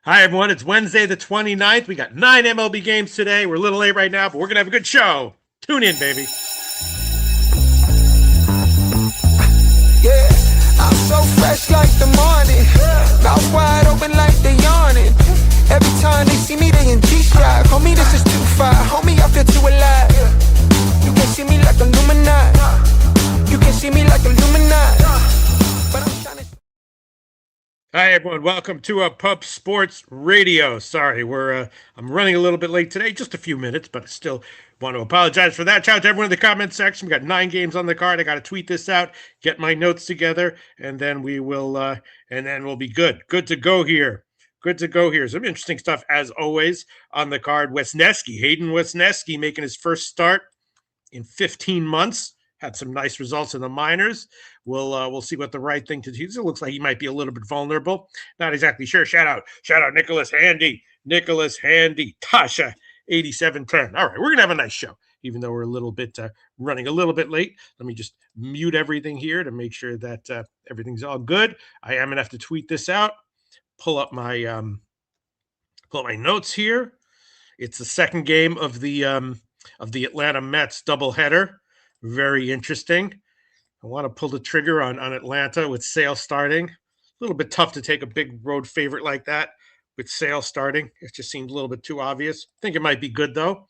Hi, everyone. It's Wednesday the 29th. We got 9 MLB games today. We're a little late right now, but we're going to have a good show. Tune in, baby. Yeah, I'm so fresh like the morning. Mouth wide open like they yawning. Every time they see me, they in G-Stride. Homie, this is too far. Homie, I feel too alive. You can see me like Illuminati. You can see me like Illuminati. But I'm trying to... Hi, everyone. Welcome to Pub Sports Radio. Sorry, I'm running a little bit late today, just a few minutes, but I still want to apologize for that. Shout out to everyone in the comment section. We got 9 games on the card. I got to tweet this out, get my notes together, and then we'll be good. Good to go here. Good to go here. Some interesting stuff as always on the card. Hayden Wesneski making his first start in 15 months. Had some nice results in the minors. We'll see what the right thing to do is. It looks like he might be a little bit vulnerable. Not exactly sure. Shout out Nicholas Handy, Tasha 8710. All right, we're gonna have a nice show, even though we're a little bit running a little bit late. Let me just mute everything here to make sure that everything's all good. I am gonna have to tweet this out. Pull up my notes here. It's the second game of the Atlanta Mets doubleheader. Very interesting. I want to pull the trigger on Atlanta with Sale starting. A little bit tough to take a big road favorite like that with Sale starting. It just seemed a little bit too obvious. I think it might be good, though.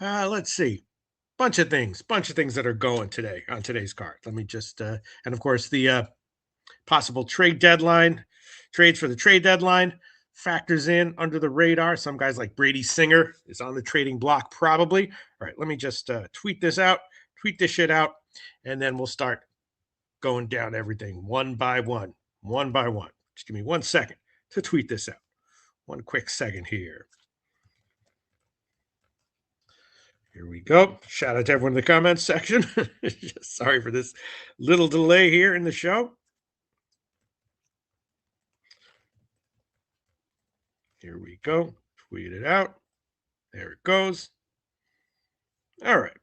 Let's see. Bunch of things that are going today on today's card. Let me just, and of course, the possible trades for the trade deadline factors in under the radar. Some guys like Brady Singer is on the trading block probably. All right, let me just tweet this shit out, and then we'll start going down everything one by one. Just give me 1 second to tweet this out. One quick second here. Here we go. Shout out to everyone in the comments section. Sorry for this little delay here in the show. Here we go. Tweet it out. There it goes. All right.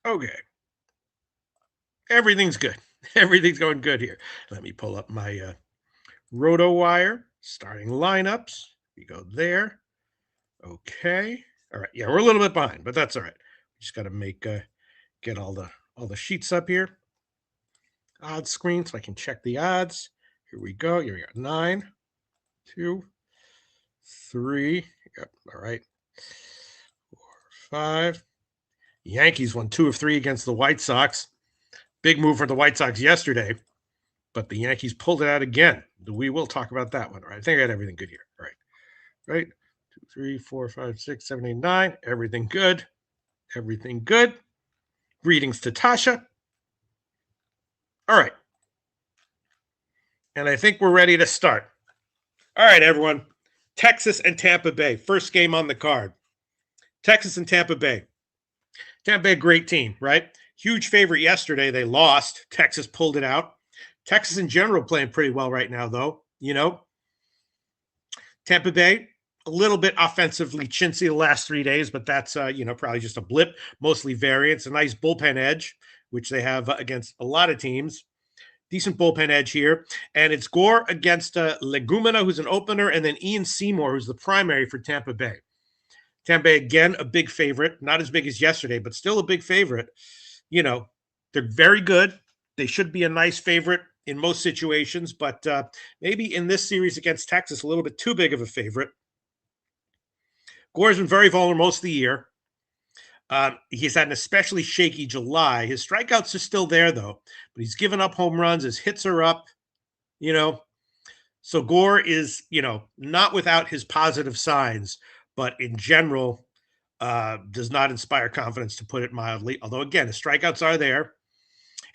Okay. Everything's good. Everything's going good here. Let me pull up my RotoWire starting lineups. We go there. Okay. All right. Yeah, we're a little bit behind, but that's all right. Just got to get all the sheets up here. Odds screen so I can check the odds. Here we go. Here we got 9, 2, 3. Yep. All right. 4, 5. Yankees won 2 of 3 against the White Sox. Big move for the White Sox yesterday, but the Yankees pulled it out again. We will talk about that one. All right. I think I got everything good here. All right. Right. 2, 3, 4, 5, 6, 7, 8, 9. Everything good. Everything good. Greetings to Tasha. All right. And I think we're ready to start. All right, everyone. Texas and Tampa Bay. First game on the card. Texas and Tampa Bay. Tampa Bay, great team, right? Huge favorite yesterday. They lost. Texas pulled it out. Texas in general playing pretty well right now, though. Tampa Bay, a little bit offensively chintzy the last 3 days, but that's, probably just a blip, mostly variance. A nice bullpen edge, which they have against a lot of teams. Decent bullpen edge here. And it's Gore against Legumina, who's an opener, and then Ian Seymour, who's the primary for Tampa Bay. Tampa Bay, again, a big favorite. Not as big as yesterday, but still a big favorite. They're very good. They should be a nice favorite in most situations, but maybe in this series against Texas, a little bit too big of a favorite. Gore's been very vulnerable most of the year. He's had an especially shaky July. His strikeouts are still there, though, but he's given up home runs. His hits are up, So Gore is, not without his positive signs, but in general, does not inspire confidence, to put it mildly. Although, again, his strikeouts are there.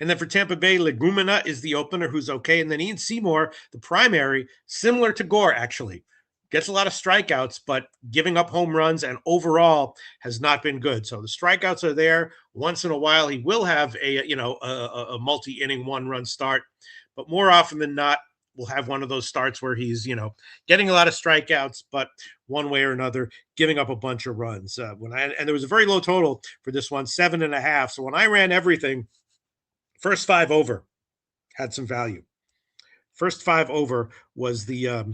And then for Tampa Bay, Legumina is the opener, who's okay. And then Ian Seymour, the primary, similar to Gore, actually. Gets a lot of strikeouts, but giving up home runs and overall has not been good. So the strikeouts are there. Once in a while, he will have a multi-inning one-run start. But more often than not, we'll have one of those starts where he's, getting a lot of strikeouts, but one way or another, giving up a bunch of runs. And there was a very low total for this one, 7.5. So when I ran everything, first 5 over had some value. First 5 over was the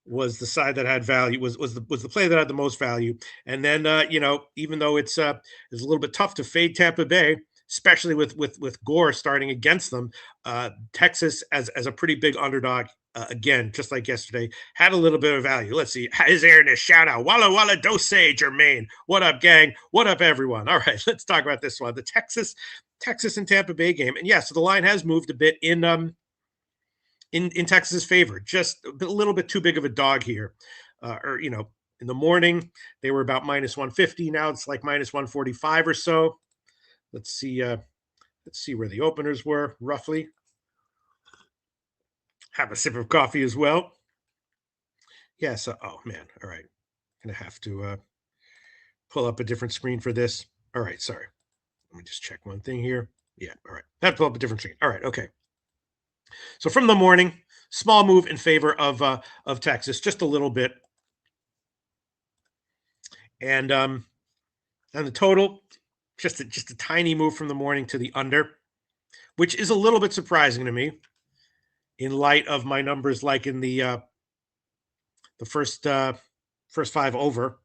was the side that had value, was the play that had the most value. And then even though it's a little bit tough to fade Tampa Bay, especially with Gore starting against them, Texas as a pretty big underdog. Again, just like yesterday, had a little bit of value. Let's see. His airness shout out. Walla Walla Dose, Jermaine. What up, gang? What up, everyone? All right, let's talk about this one. The Texas and Tampa Bay game. And yeah, so the line has moved a bit in Texas's favor. Just a little bit too big of a dog here. In the morning, they were about minus 150. Now it's like minus 145 or so. Let's see where the openers were, roughly. Have a sip of coffee as well. Yeah, so, oh, man. All right. Going to have to pull up a different screen for this. All right, sorry. Let me just check one thing here. Yeah, all right. Have to pull up a different screen. All right, okay. So from the morning, small move in favor of Texas, just a little bit. And the total, just a tiny move from the morning to the under, which is a little bit surprising to me in light of my numbers like in the first five over.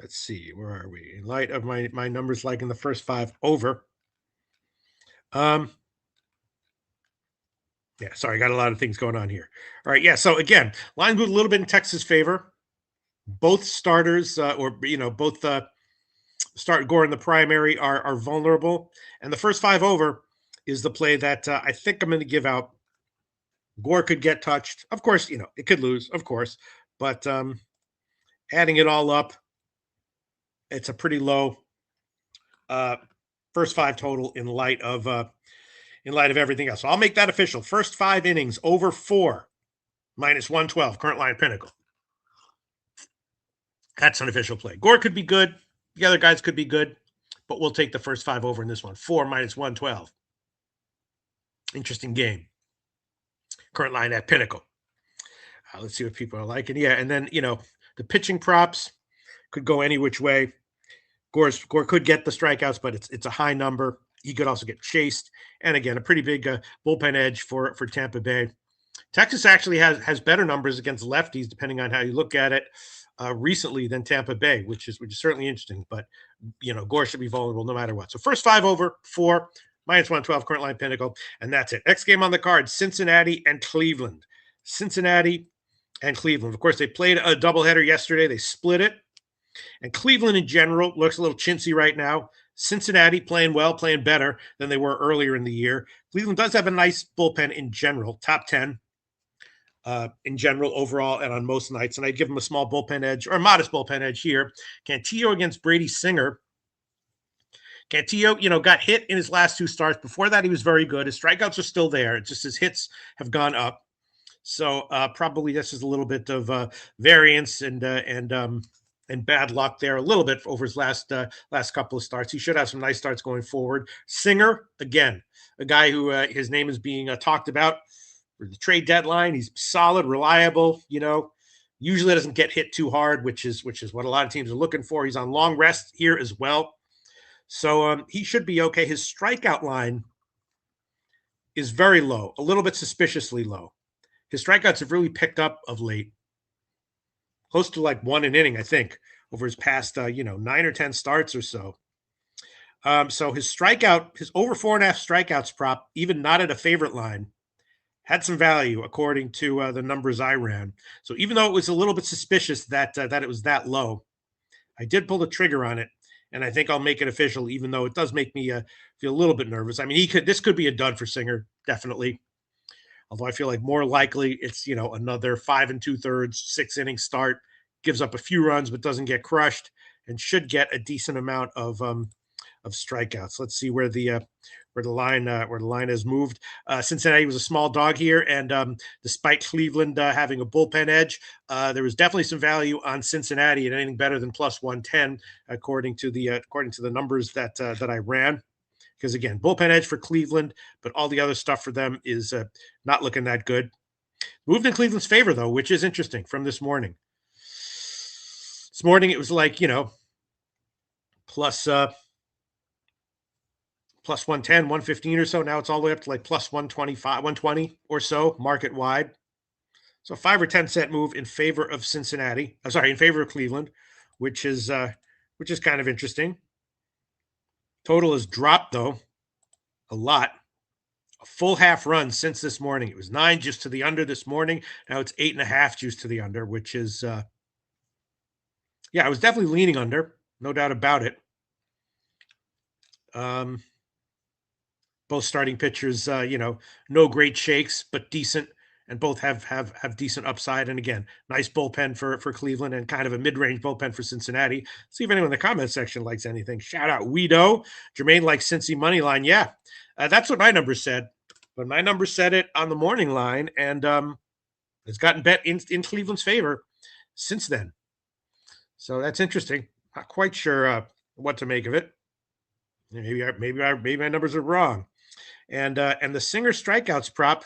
Let's see, where are we? In light of my numbers like in the first five over. Yeah, sorry, I got a lot of things going on here. All right, yeah, so again, line moved a little bit in Texas' favor. Both starters, both start Gore in the primary are vulnerable. And the first five over is the play that I think I'm going to give out. Gore could get touched. Of course, it could lose, of course. But adding it all up, it's a pretty low first five total in light of everything else. So I'll make that official. First five innings over 4, minus 112, current line Pinnacle. That's an official play. Gore could be good. The other guys could be good, but we'll take the first five over in this one. 4 minus 112. Interesting game. Current line at Pinnacle. Let's see what people are liking. Yeah, and then, the pitching props could go any which way. Gore could get the strikeouts, but it's a high number. He could also get chased. And again, a pretty big bullpen edge for Tampa Bay. Texas actually has better numbers against lefties, depending on how you look at it, recently than Tampa Bay, which is certainly interesting. But, Gore should be vulnerable no matter what. So first five over 4, minus 112, current line Pinnacle. And that's it. Next game on the card, Cincinnati and Cleveland. Cincinnati and Cleveland. Of course, they played a doubleheader yesterday. They split it. And Cleveland in general looks a little chintzy right now. Cincinnati playing well, playing better than they were earlier in the year. Cleveland does have a nice bullpen in general, top 10 in general overall and on most nights. And I'd give them a small bullpen edge or a modest bullpen edge here. Cantillo against Brady Singer. Cantillo, got hit in his last 2 starts. Before that, he was very good. His strikeouts are still there. It's just his hits have gone up. So probably this is a little bit of variance and bad luck there a little bit over his last couple of starts. He should have some nice starts going forward. Singer, again, a guy who his name is being talked about for the trade deadline. He's solid, reliable, usually doesn't get hit too hard, which is what a lot of teams are looking for. He's on long rest here as well. So he should be okay. His strikeout line is very low, a little bit suspiciously low. His strikeouts have really picked up of late. Close to like 1 an inning, I think, over his past, 9 or 10 starts or so. So his over 4.5 strikeouts prop, even not at a favorite line, had some value according to the numbers I ran. So even though it was a little bit suspicious that it was that low, I did pull the trigger on it, and I think I'll make it official, even though it does make me feel a little bit nervous. I mean, this could be a dud for Singer, definitely. Although I feel like more likely it's, another 5 2/3, 6 inning start, gives up a few runs, but doesn't get crushed and should get a decent amount of strikeouts. Let's see where the line has moved. Cincinnati was a small dog here. And despite Cleveland having a bullpen edge, there was definitely some value on Cincinnati at anything better than plus 110, according to the numbers that I ran. Because, again, bullpen edge for Cleveland, but all the other stuff for them is not looking that good. Moved in Cleveland's favor, though, which is interesting from this morning. This morning it was like, plus 110, 115 or so. Now it's all the way up to like plus 125, 120 or so market wide. So 5 or 10 cent move in favor of Cincinnati. I'm sorry, in favor of Cleveland, which is kind of interesting. Total has dropped though a lot. A full half run since this morning. It was 9 just to the under this morning. Now it's 8.5 juice to the under, which is I was definitely leaning under, no doubt about it. Both starting pitchers, no great shakes, but decent, and both have decent upside. And again, nice bullpen for Cleveland and kind of a mid-range bullpen for Cincinnati. See if anyone in the comment section likes anything. Shout out Weedo. Jermaine likes Cincy money line. Yeah, that's what my number said. But my number said it on the morning line, and it's gotten bet in Cleveland's favor since then. So that's interesting. Not quite sure what to make of it. Maybe my numbers are wrong. And the Singer strikeouts prop,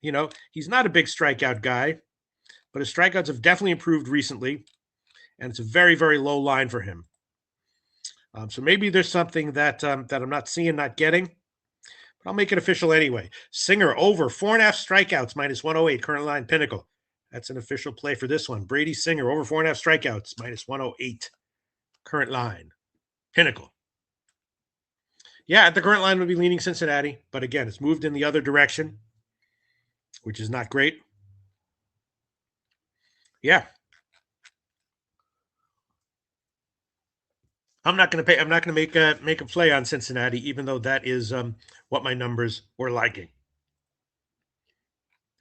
he's not a big strikeout guy, but his strikeouts have definitely improved recently, and it's a very, very low line for him. So maybe there's something that I'm not seeing, not getting, but I'll make it official anyway. Singer over 4.5 strikeouts, minus 108, current line Pinnacle. That's an official play for this one. Brady Singer over 4.5 strikeouts, minus 108, current line Pinnacle. Yeah, at the current line would be leaning Cincinnati, but again, it's moved in the other direction, which is not great. Yeah. I'm not going to make a play on Cincinnati, even though that is what my numbers were liking.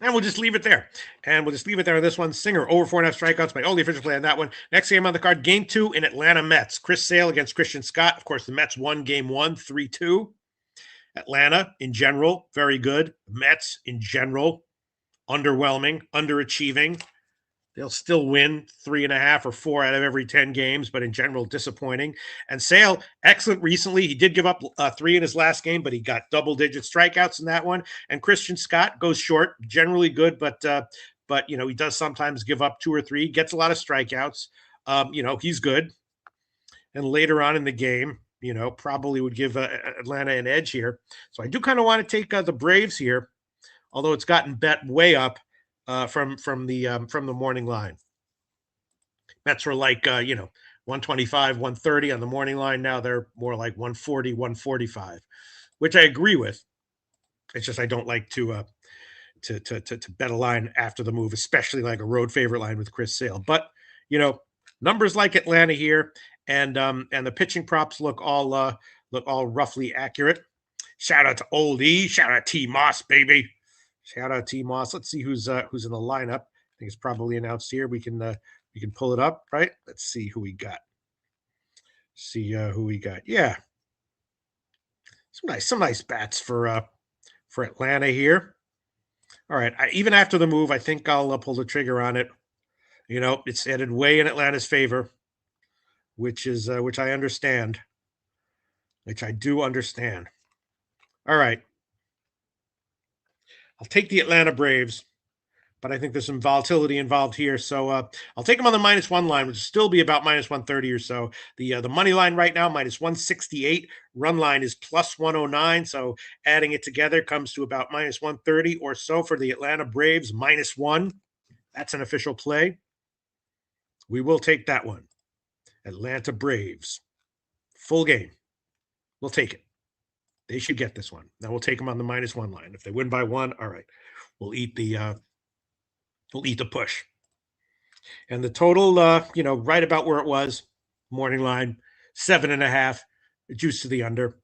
And we'll just leave it there. And we'll just leave it there on this one. Singer over 4.5 strikeouts. My only official play on that one. Next game on the card, Game 2 in Atlanta Mets. Chris Sale against Christian Scott. Of course, the Mets won Game 1, 3-2. Atlanta, in general, very good. Mets, in general, underwhelming, underachieving. They'll still win 3.5 or 4 out of every 10 games, but in general, disappointing. And Sale, excellent recently. He did give up 3 in his last game, but he got double-digit strikeouts in that one. And Christian Scott goes short, generally good, but he does sometimes give up 2 or 3, gets a lot of strikeouts. He's good. And later on in the game, probably would give Atlanta an edge here. So I do kind of want to take the Braves here, although it's gotten bet way up. From the morning line. Mets were like 125, 130 on the morning line. Now they're more like 140, 145, which I agree with. It's just I don't like to bet a line after the move, especially like a road favorite line with Chris Sale. But numbers like Atlanta here, and the pitching props look all roughly accurate. Shout out to Old E. Shout out T Moss, baby. Shout out T Moss. Let's see who's in the lineup. I think it's probably announced here. We can pull it up, right? Let's see who we got. Yeah, some nice bats for Atlanta here. All right, even after the move, I think I'll pull the trigger on it. It's headed way in Atlanta's favor, which I understand, which I do understand. All right. I'll take the Atlanta Braves, but I think there's some volatility involved here. So I'll take them on the -1 line, which will still be about -130 or so. The money line right now, -168. Run line is +109. So adding it together comes to about -130 or so for the Atlanta Braves, -1. That's an official play. We will take that one. Atlanta Braves. Full game. We'll take it. They should get this one. Now we'll take them on the -1 line. If they win by 1, all right, we'll eat the push. And the total, right about where it was, morning line, 7.5, juice to the under.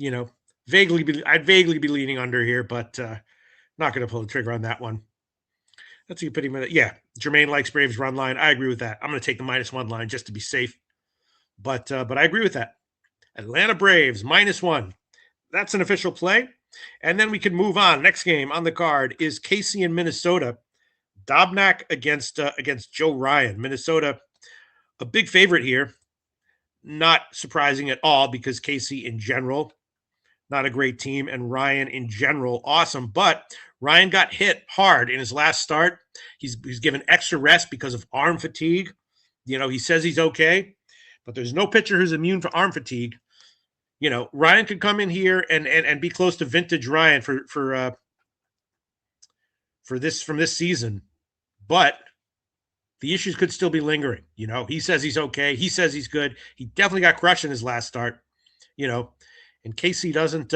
I'd vaguely be leaning under here, but not going to pull the trigger on that one. That's a pretty minute. Yeah, Jermaine likes Braves run line. I agree with that. I'm going to take the -1 line just to be safe. But I agree with that. Atlanta Braves, -1. That's an official play. And then we can move on. Next game on the card is Casey in Minnesota. Dobnak against Joe Ryan. Minnesota, a big favorite here. Not surprising at all because Casey in general, not a great team, and Ryan in general, awesome. But Ryan got hit hard in his last start. He's given extra rest because of arm fatigue. He says he's okay, but there's no pitcher who's immune for arm fatigue. Ryan could come in here and be close to vintage Ryan for from this season, but the issues could still be lingering. He says he's okay. He says he's good. He definitely got crushed in his last start. And KC doesn't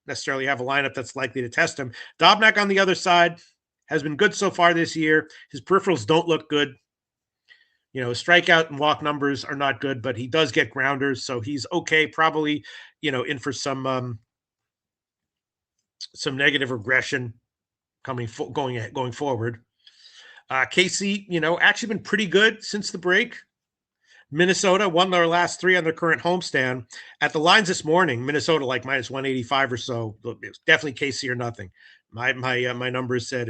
necessarily have a lineup that's likely to test him. Dobnak on the other side has been good so far this year. His peripherals don't look good. His strikeout and walk numbers are not good, but he does get grounders, so he's okay. Probably, in for some negative regression going forward. KC, actually been pretty good since the break. Minnesota won their last 3 on their current homestand. At the lines this morning, Minnesota like minus 185 or so. It was definitely KC or nothing. My numbers said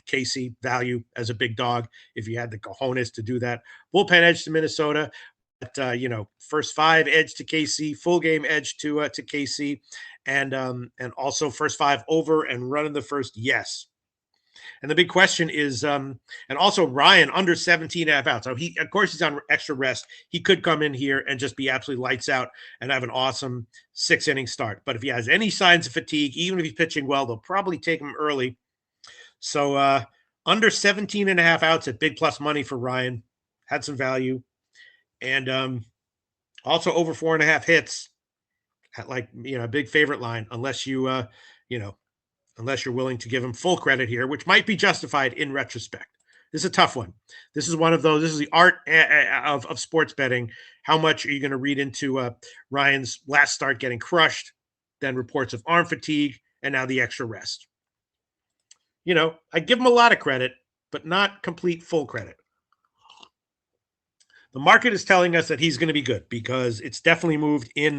KC value as a big dog if you had the cojones to do that. Bullpen edge to Minnesota, but first 5 edge to KC, full game edge to KC, and also first 5 over and run in the first yes. And the big question is, and also Ryan under 17.5 outs. So of course, he's on extra rest. He could come in here and just be absolutely lights out and have an awesome 6-inning start. But if he has any signs of fatigue, even if he's pitching well, they'll probably take him early. So under 17.5 outs at big plus money for Ryan had some value. And also over 4.5 hits at a big favorite line, unless you, unless you're willing to give him full credit here, which might be justified in retrospect. This is a tough one. This is one of those. This is the art of sports betting. How much are you going to read into Ryan's last start getting crushed, then reports of arm fatigue, and now the extra rest? I give him a lot of credit, but not complete full credit. The market is telling us that he's going to be good because it's definitely moved in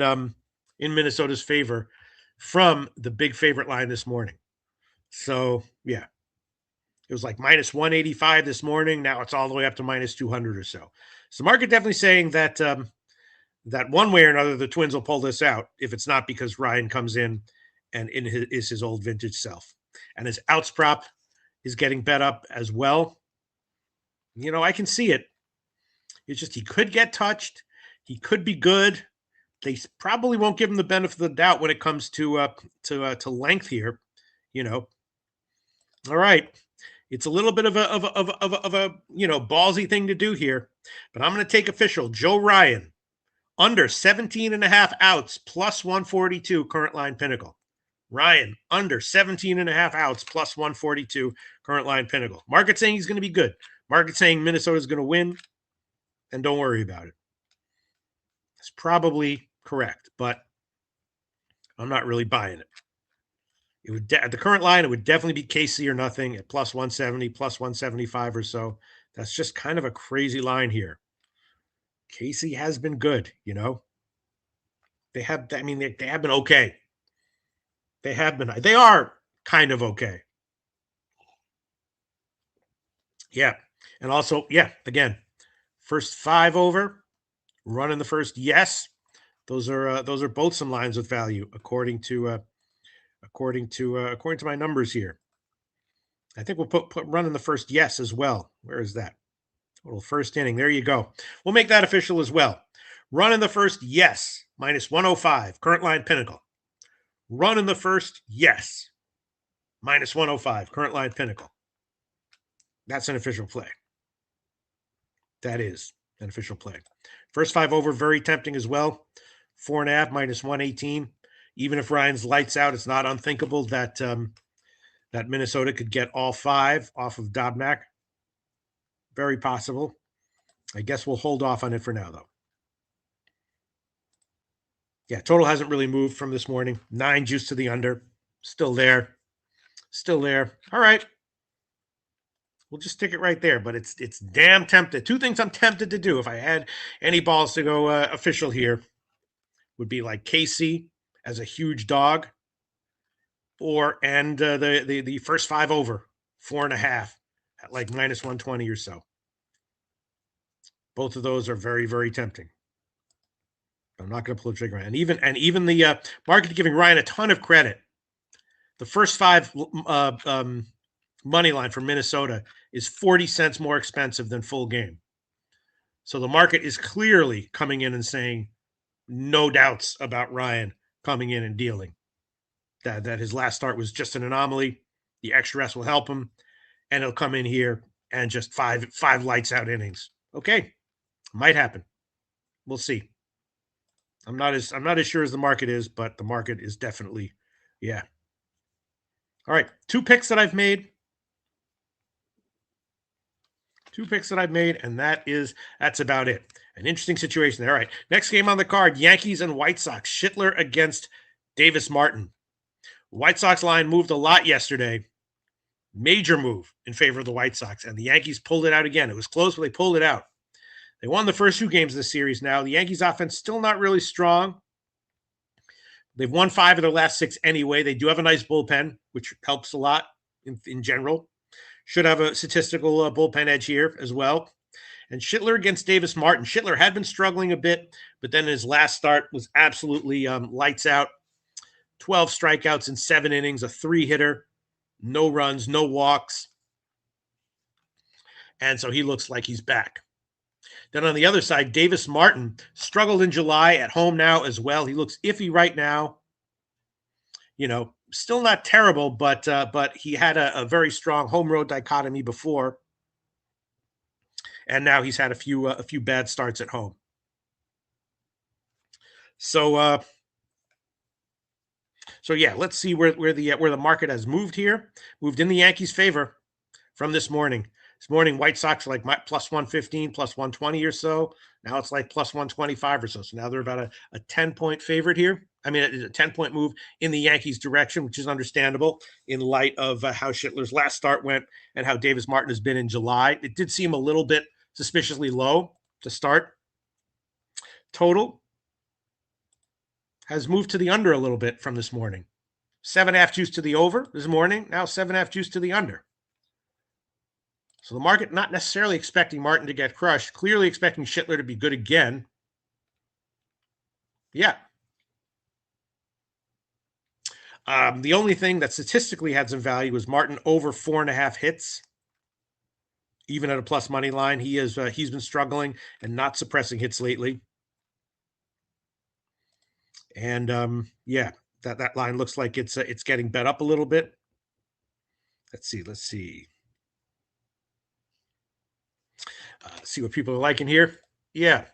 Minnesota's favor from the big favorite line this morning. So, yeah, it was like minus 185 this morning. Now it's all the way up to minus 200 or so. So the market definitely saying that that one way or another, the Twins will pull this out if it's not because Ryan comes in and is his old vintage self. And his outs prop is getting bet up as well. I can see it. It's just he could get touched. He could be good. They probably won't give him the benefit of the doubt when it comes to length here. All right. It's a little bit of a ballsy thing to do here, but I'm going to take official Joe Ryan under 17.5 outs plus 142 current line pinnacle. Ryan under 17.5 outs plus 142 current line pinnacle. Market saying he's going to be good. Market saying Minnesota's going to win, and don't worry about it. It's probably correct, but I'm not really buying it. It would at the current line, it would definitely be KC or nothing at plus 170, plus 175 or so. That's just kind of a crazy line here. KC has been good, They have been okay. They are kind of okay. Yeah. And also, again, first 5 over, run in the first yes. Those are both some lines with value according to my numbers here. I think we'll put run in the first yes as well. Where is that? Total first inning. There you go. We'll make that official as well. Run in the first yes, minus 105, current line pinnacle. Run in the first yes, minus 105, current line pinnacle. That's an official play. That is an official play. First 5 over, very tempting as well. 4.5 minus 118. Even if Ryan's lights out, it's not unthinkable that that Minnesota could get all 5 off of Dobnak. Very possible. I guess we'll hold off on it for now, though. Yeah, total hasn't really moved from this morning. 9 juice to the under. Still there. Still there. All right. We'll just stick it right there, but it's damn tempted. 2 things I'm tempted to do if I had any balls to go official here would be like KC as a huge dog, and the first 5 over 4.5 at like minus 120 or so. Both of those are very, very tempting. I'm not going to pull the trigger. And even the market giving Ryan a ton of credit. The first 5 money line for Minnesota is 40 cents more expensive than full game. So the market is clearly coming in and saying no doubts about Ryan coming in and dealing. That his last start was just an anomaly. The extra rest will help him. and he'll come in here and just five lights out innings. Okay, might happen. We'll see. I'm not as sure as the market is, but the market is definitely, yeah. All right, two picks that I've made, and that's about it. An interesting situation there. All right, next game on the card: Yankees and White Sox. Schitler against Davis Martin. White Sox line moved a lot yesterday. Major move in favor of the White Sox, and the Yankees pulled it out again. It was close, but they pulled it out. They won the first two games of the series now. The Yankees offense still not really strong. They've won 5 of their last 6 anyway. They do have a nice bullpen, which helps a lot in general. Should have a statistical bullpen edge here as well. And Schitler against Davis Martin. Schitler had been struggling a bit, but then his last start was absolutely lights out. 12 strikeouts in 7 innings, a 3-hitter, no runs, no walks. And so he looks like he's back. Then on the other side, Davis Martin struggled in July, at home now as well. He looks iffy right now. Still not terrible, but he had a very strong home road dichotomy before, and now he's had a few bad starts at home. So yeah, let's see where the market has moved here. Moved in the Yankees' favor from this morning. This morning, White Sox are like plus 115, plus 120 or so. Now it's like plus 125 or so. So now they're about a 10-point favorite here. I mean, it's a 10-point move in the Yankees' direction, which is understandable in light of how Schitler's last start went and how Davis Martin has been in July. It did seem a little bit suspiciously low to start. Total has moved to the under a little bit from this morning. 7.5 juice to the over this morning. Now 7.5 juice to the under. So the market not necessarily expecting Martin to get crushed, clearly expecting Schitler to be good again. Yeah. The only thing that statistically had some value was Martin over 4.5 hits. Even at a plus money line, he's been struggling and not suppressing hits lately. And yeah, that line looks like it's getting bet up a little bit. Let's see. See what people are liking here. Yeah.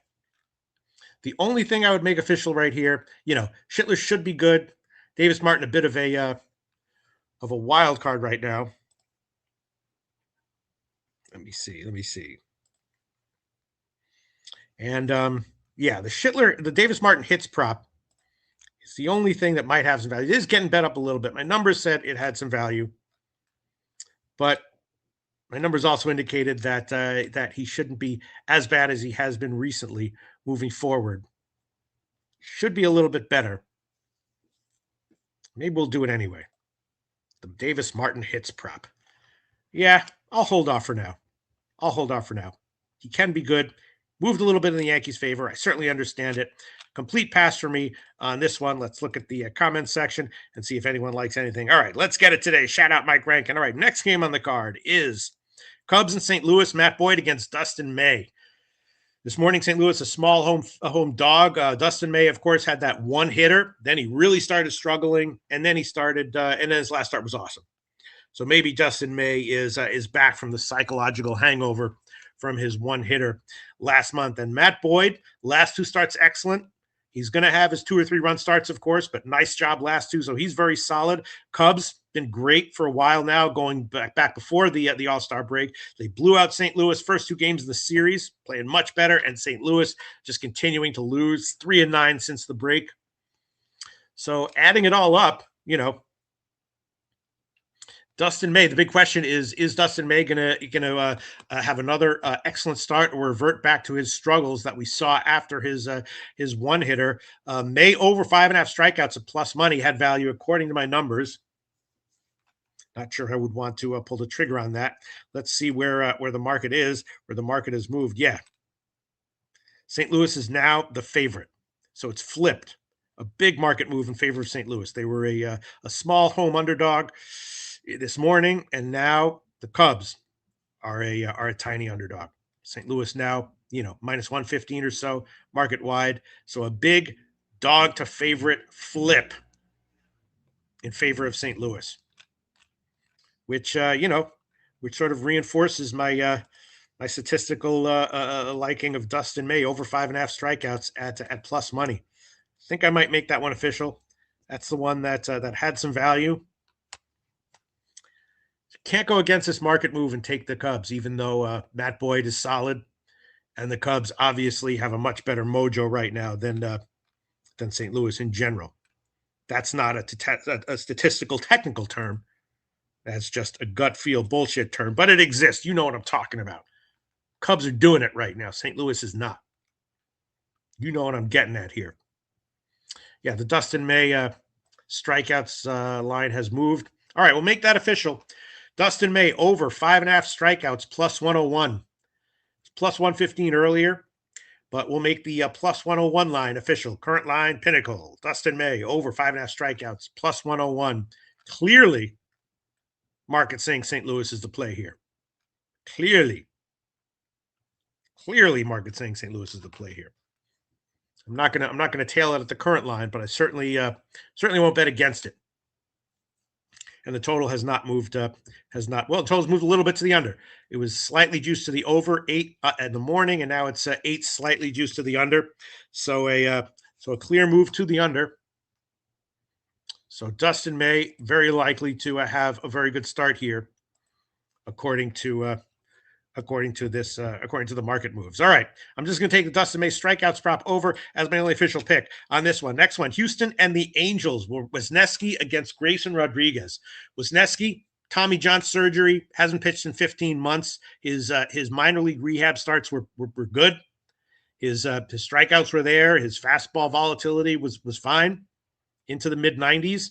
The only thing I would make official right here, Schitler should be good. Davis Martin, a bit of a wild card right now. Let me see. And yeah, the Davis Martin hits prop is the only thing that might have some value. It is getting bet up a little bit. My numbers said it had some value, but my numbers also indicated that he shouldn't be as bad as he has been recently moving forward. Should be a little bit better. Maybe we'll do it anyway. The Davis Martin hits prop. Yeah, I'll hold off for now. He can be good. Moved a little bit in the Yankees' favor. I certainly understand it. Complete pass for me on this one. Let's look at the comments section and see if anyone likes anything. All right, let's get it today. Shout out Mike Rankin. All right, next game on the card is Cubs in St. Louis. Matt Boyd against Dustin May. This morning, St. Louis, a small home dog. Dustin May, of course, had that one hitter. Then he really started struggling, and then and then his last start was awesome. So maybe Dustin May is back from the psychological hangover from his one hitter last month. And Matt Boyd, last 2 starts, excellent. He's going to have his 2 or 3 run starts, of course, but nice job last 2. So he's very solid. Cubs been great for a while now, going back before the All-Star break. They blew out St. Louis first 2 games of the series, playing much better, and St. Louis just continuing to lose, 3-9 since the break. So adding it all up, Dustin May, the big question is Dustin May going to have another excellent start or revert back to his struggles that we saw after his one hitter? May over 5.5 strikeouts at plus money had value according to my numbers. Not sure I would want to pull the trigger on that. Let's see where the market is, where the market has moved. Yeah. St. Louis is now the favorite. So it's flipped. A big market move in favor of St. Louis. They were a small home underdog this morning, and now the Cubs are a tiny underdog. St. Louis now, minus 115 or so market wide. So a big dog to favorite flip in favor of St. Louis, which, which sort of reinforces my statistical liking of Dustin May over 5.5 strikeouts at plus money. I think I might make that one official. That's the one that had some value. Can't go against this market move and take the Cubs, even though Matt Boyd is solid, and the Cubs obviously have a much better mojo right now than St. Louis in general. That's not a statistical technical term. That's just a gut feel bullshit term, but it exists. You know what I'm talking about. Cubs are doing it right now. St. Louis is not. You know what I'm getting at here. Yeah, the Dustin May strikeouts line has moved. All right, we'll make that official. Dustin May over 5.5 strikeouts plus 101. It's plus 115 earlier, but we'll make the plus 101 line official. Current line, Pinnacle. Dustin May over 5.5 strikeouts plus 101. Clearly, market saying St. Louis is the play here. Clearly, market saying St. Louis is the play here. I'm not gonna tail it at the current line, but I certainly won't bet against it. And the total has not moved. Well, the total's moved a little bit to the under. It was slightly juiced to the over 8 in the morning, and now it's 8 slightly juiced to the under. So a clear move to the under. So Dustin May very likely to have a very good start here, according to the market moves. All right, I'm just going to take the Dustin May strikeouts prop over as my only official pick on this one. Next one, Houston and the Angels. Wisniewski against Grayson Rodriguez. Wisniewski, Tommy John surgery, hasn't pitched in 15 months. His minor league rehab starts were good. His strikeouts were there. His fastball volatility was fine into the mid 90s.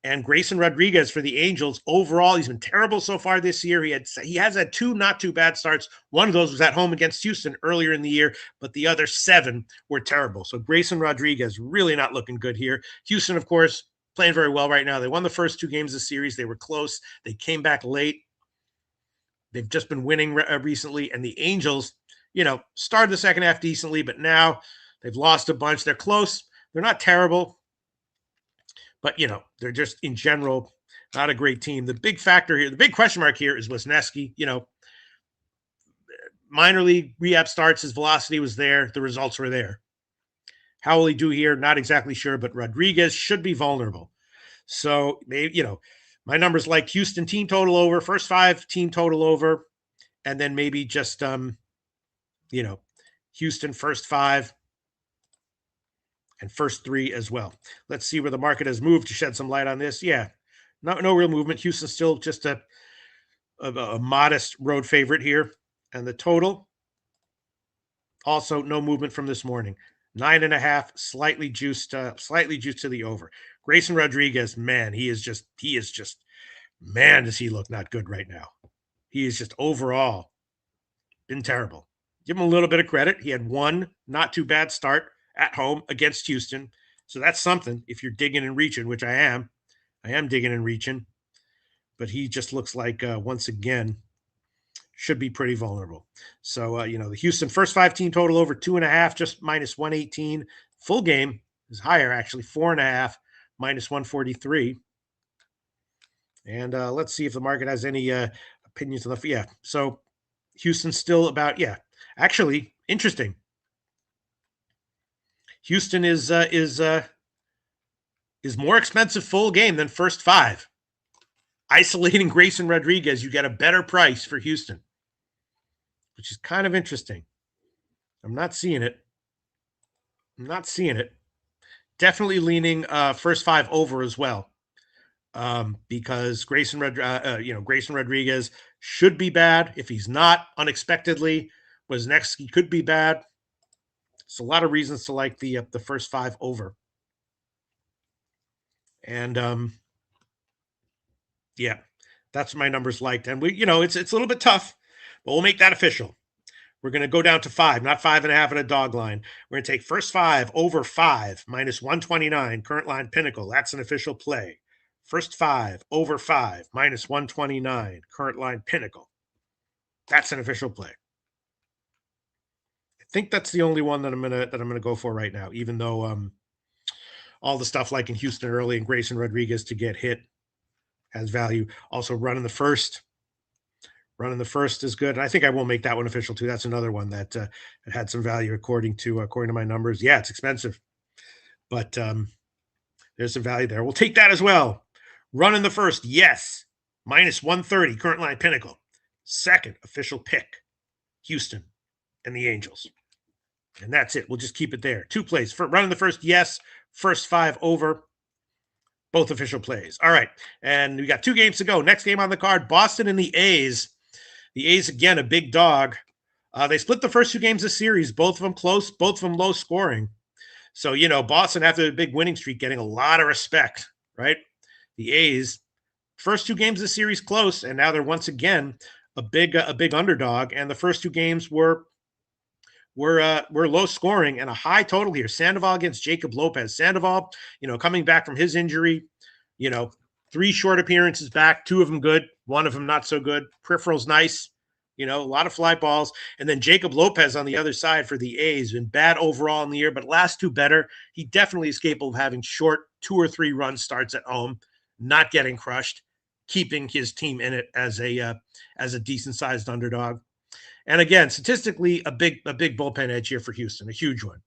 And Grayson Rodriguez for the Angels, overall, he's been terrible so far this year. He has had 2 not too bad starts. One of those was at home against Houston earlier in the year, but the other 7 were terrible. So Grayson Rodriguez really not looking good here. Houston, of course, playing very well right now. They won the first 2 games of the series. They were close. They came back late. They've just been winning recently. And the Angels, started the second half decently, but now they've lost a bunch. They're close. They're not terrible. But, they're just, in general, not a great team. The big factor here, the big question mark here is Wisniewski. Minor league rehab starts, his velocity was there. The results were there. How will he do here? Not exactly sure, but Rodriguez should be vulnerable. So, maybe, my numbers like Houston team total over, first 5 team total over, and then maybe just, Houston first 5. And first 3 as well. Let's see where the market has moved to shed some light on this. Yeah, no real movement. Houston's still just a modest road favorite here. And the total, also no movement from this morning. 9.5, slightly juiced to the over. Grayson Rodriguez, man, does he look not good right now. He is just overall been terrible. Give him a little bit of credit. He had 1 not too bad start at home against Houston. So that's something if you're digging and reaching, which I am. I am digging and reaching. But he just looks like, once again, should be pretty vulnerable. So, the Houston first 5 team total over 2.5, just minus 118. Full game is higher, actually, 4.5, minus 143. And let's see if the market has any opinions on the. Yeah, so Houston's still about, actually, interesting. Houston is more expensive full game than first 5. Isolating Grayson Rodriguez, you get a better price for Houston, which is kind of interesting. I'm not seeing it. Definitely leaning first 5 over as well, because Grayson Rodriguez should be bad. If he's not, unexpectedly, Wisniewski could be bad. So a lot of reasons to like the first 5 over. And that's my numbers liked. And we, it's a little bit tough, but we'll make that official. We're going to go down to 5, not 5.5 at a dog line. We're going to take first 5 over 5 minus 129, current line Pinnacle. That's an official play. First 5 over 5 minus 129, current line Pinnacle. That's an official play. I think that's the only one that I'm gonna go for right now, even though all the stuff like in Houston early and Grayson Rodriguez to get hit has value. Also running the first Running the first is good. And I think I will make that one official too. That's another one that had some value according to my numbers. Yeah, it's expensive, but there's some value there. We'll take that as well. Running the first, yes, minus 130, current line Pinnacle. Second official pick, Houston and the Angels. And that's it. We'll just keep it there. 2 plays. For running the first, yes. First 5 over. Both official plays. All right. And we got 2 games to go. Next game on the card, Boston and the A's. The A's, again, a big dog. They split the first 2 games of the series. Both of them close, both of them low scoring. So, Boston, after the big winning streak, getting a lot of respect, right? The A's, first 2 games of the series close, and now they're once again a big underdog. And the first 2 games were low scoring and a high total here. Sandoval against Jacob Lopez. Sandoval, coming back from his injury, 3 short appearances back, 2 of them good, 1 of them not so good. Peripheral's nice, a lot of fly balls. And then Jacob Lopez on the other side for the A's, been bad overall in the year, but last 2 better. He definitely is capable of having short 2 or 3 run starts at home, not getting crushed, keeping his team in it as a decent sized underdog. And again, statistically, a big bullpen edge here for Houston, a huge one.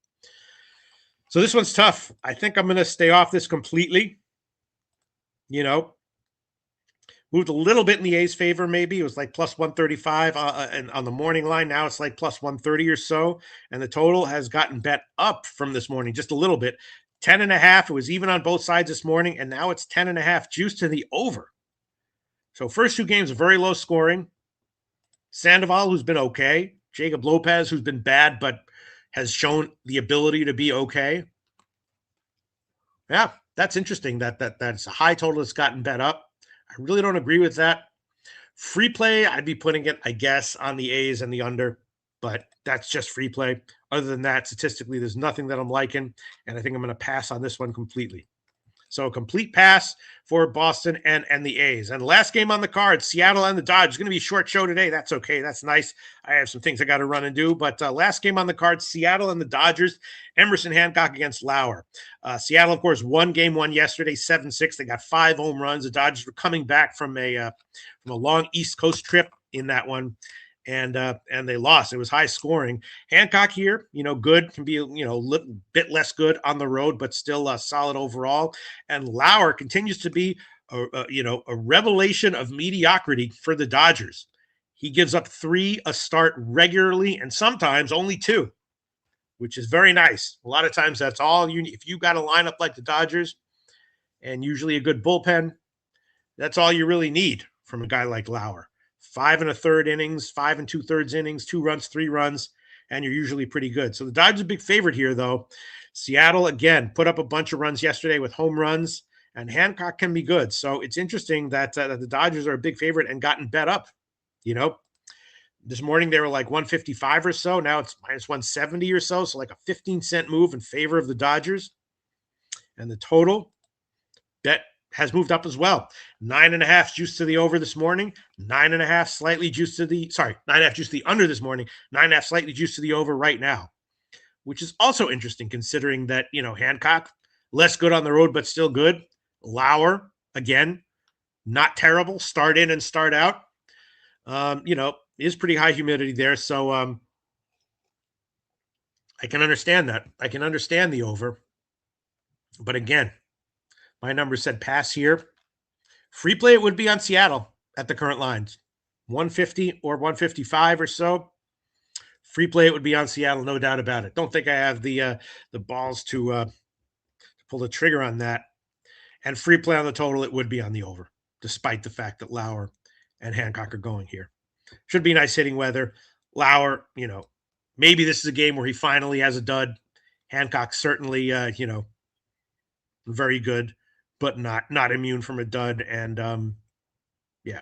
So this one's tough. I think I'm going to stay off this completely. Moved a little bit in the A's favor, maybe. It was like plus 135 and on the morning line. Now it's like plus 130 or so. And the total has gotten bet up from this morning just a little bit. 10.5. It was even on both sides this morning. And now it's 10.5, juice to the over. So first 2 games are very low scoring. Sandoval, who's been okay. Jacob Lopez, who's been bad, but has shown the ability to be okay. Yeah, that's interesting. That's a high total that's gotten bet up. I really don't agree with that. Free play, I'd be putting it, I guess, on the A's and the under, but that's just free play. Other than that, statistically, there's nothing that I'm liking, and I think I'm going to pass on this one completely. So a complete pass for Boston and the A's. And last game on the card, Seattle and the Dodgers. Going to be a short show today. That's okay. That's nice. I have some things I got to run and do. But last game on the card, Seattle and the Dodgers. Emerson Hancock against Lauer. Seattle, of course, won game 1 yesterday, 7-6. They got 5 home runs. The Dodgers were coming back from a long East Coast trip in that one. And they lost. It was high scoring. Hancock here, good, can be, a little bit less good on the road, but still solid overall. And Lauer continues to be, a revelation of mediocrity for the Dodgers. He gives up 3 a start regularly and sometimes only 2, which is very nice. A lot of times that's all you need. If you got a lineup like the Dodgers and usually a good bullpen, that's all you really need from a guy like Lauer. 5 1/3 innings, 5 2/3 innings, 2 runs, 3 runs, and you're usually pretty good. So the Dodgers are a big favorite here, though. Seattle, again, put up a bunch of runs yesterday with home runs, and Hancock can be good. So it's interesting that the Dodgers are a big favorite and gotten bet up. This morning they were like 155 or so. Now it's minus 170 or so. So like a 15-cent move in favor of the Dodgers. And the total bet has moved up as well. 9.5 juice to the over this morning. 9.5 slightly juice to the 9.5 juice to the under this morning. 9.5 slightly juice to the over right now, which is also interesting considering that Hancock less good on the road but still good. Lauer again, not terrible. Start in and start out. Is pretty high humidity there, so I can understand that. I can understand the over, but again. My number said pass here. Free play, it would be on Seattle at the current lines. 150 or 155 or so. Free play, it would be on Seattle, no doubt about it. Don't think I have the balls to pull the trigger on that. And free play on the total, it would be on the over, despite the fact that Lauer and Hancock are going here. Should be nice hitting weather. Lauer, maybe this is a game where he finally has a dud. Hancock certainly, very good, but not immune from a dud. And yeah,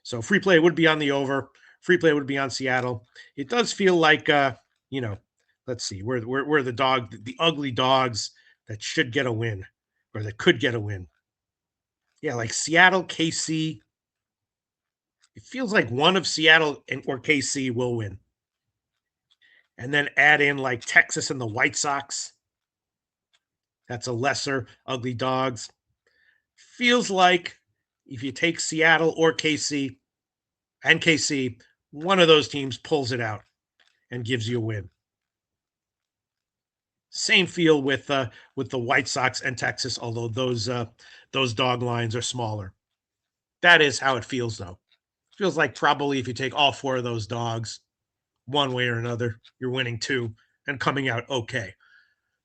so free play would be on the over. Free play would be on Seattle. It does feel like let's see, we're the ugly dogs that should get a win or that could get a win. Yeah, like Seattle, KC. It feels like one of Seattle or KC will win. And then add in like Texas and the White Sox. That's a lesser ugly dogs. Feels like if you take Seattle or KC, and KC, one of those teams pulls it out and gives you a win. Same feel with the White Sox and Texas, although those dog lines are smaller. That is how it feels, though. It feels like probably if you take all four of those dogs, one way or another, you're winning two and coming out okay.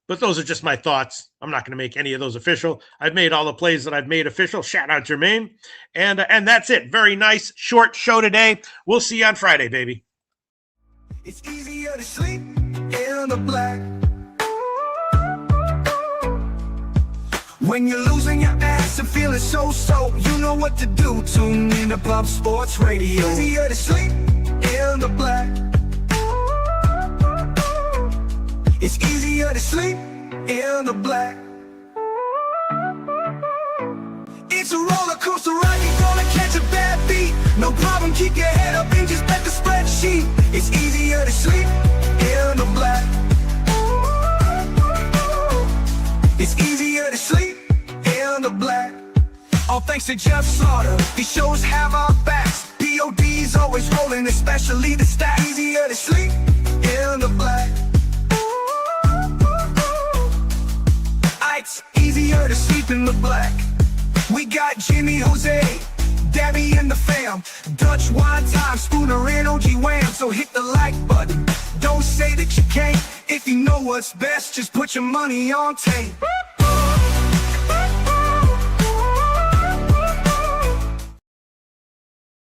But those are just my thoughts. I'm not going to make any of those official. I've made all the plays that I've made official. Shout out Jermaine. And that's it. Very nice, short show today. We'll see you on Friday, baby. It's easier to sleep in the black. When you're losing your ass and feeling so, you know what to do. Tune in to Pub Sports Radio. Easier to sleep in the black. It's easier to sleep in the black. It's a roller coaster ride, you're gonna catch a bad beat. No problem, keep your head up and just bet the spreadsheet. It's easier to sleep in the black. It's easier to sleep in the black. All thanks to Jeff Slaughter, these shows have our backs. POD's always rolling, especially the stats. Easier to sleep in the black. It's easier to sleep in the black. We got Jimmy, Jose, Debbie and the fam, Dutch wine time, Spooner and OG Wham. So hit the like button, don't say that you can't. If you know what's best, just put your money on tape.